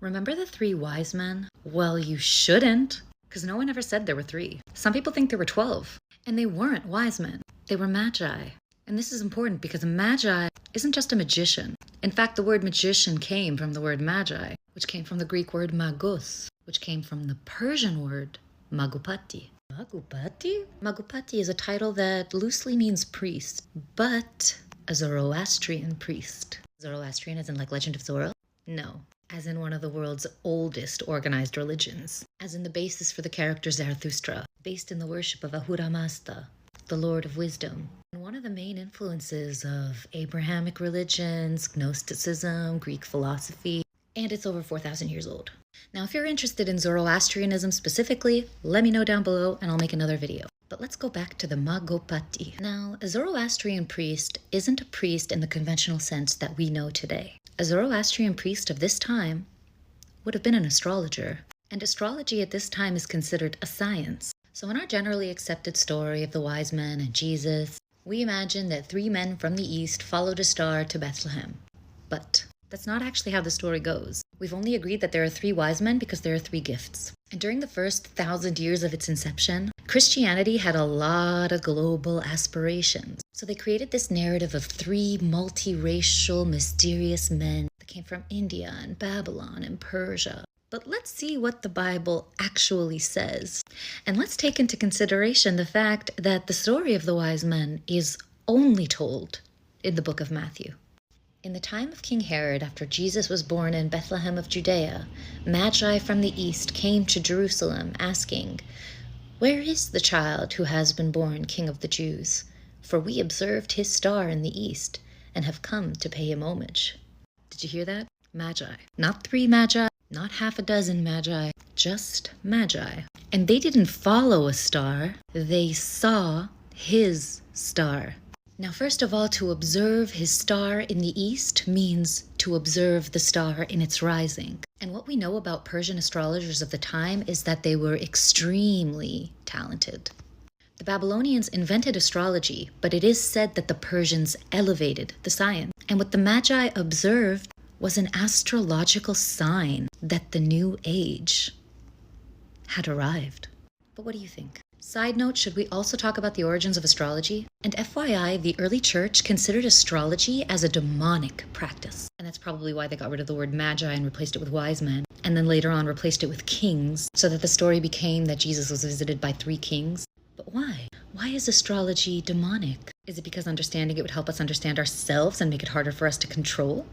Remember the three wise men? Well, you shouldn't, because no one ever said there were three. Some people think there were 12, and they weren't wise men. They were magi. And this is important because a magi isn't just a magician. In fact, the word magician came from the word magi, which came from the Greek word magos, which came from the Persian word magupati. Magupati? Magupati is a title that loosely means priest, but a Zoroastrian priest. Zoroastrian as in like Legend of Zoro? No, as in one of the world's oldest organized religions, as in the basis for the character Zarathustra, based in the worship of Ahura Mazda, the Lord of Wisdom. And one of the main influences of Abrahamic religions, Gnosticism, Greek philosophy, and it's over 4,000 years old. Now, if you're interested in Zoroastrianism specifically, let me know down below and I'll make another video. But let's go back to the Magopati. Now, a Zoroastrian priest isn't a priest in the conventional sense that we know today. A Zoroastrian priest of this time would have been an astrologer. And astrology at this time is considered a science. So in our generally accepted story of the wise men and Jesus, we imagine that 3 men from the east followed a star to Bethlehem. But that's not actually how the story goes. We've only agreed that there are 3 wise men because there are 3 gifts. And during the first 1,000 years of its inception, Christianity had a lot of global aspirations. So they created this narrative of 3 multiracial, mysterious men that came from India and Babylon and Persia. But let's see what the Bible actually says. And let's take into consideration the fact that the story of the wise men is only told in the book of Matthew. In the time of King Herod, after Jesus was born in Bethlehem of Judea, Magi from the east came to Jerusalem asking, "Where is the child who has been born King of the Jews? For we observed his star in the east and have come to pay him homage." Did you hear that? Magi. Not 3 magi, not half a dozen magi, just magi. And they didn't follow a star, they saw his star. Now, first of all, to observe his star in the east means to observe the star in its rising. And what we know about Persian astrologers of the time is that they were extremely talented. The Babylonians invented astrology, but it is said that the Persians elevated the science. And what the Magi observed was an astrological sign that the new age had arrived. But what do you think? Side note, should we also talk about the origins of astrology? And FYI, the early church considered astrology as a demonic practice. And that's probably why they got rid of the word magi and replaced it with wise men. And then later on replaced it with kings, so that the story became that Jesus was visited by 3 kings. But why? Why is astrology demonic? Is it because understanding it would help us understand ourselves and make it harder for us to control?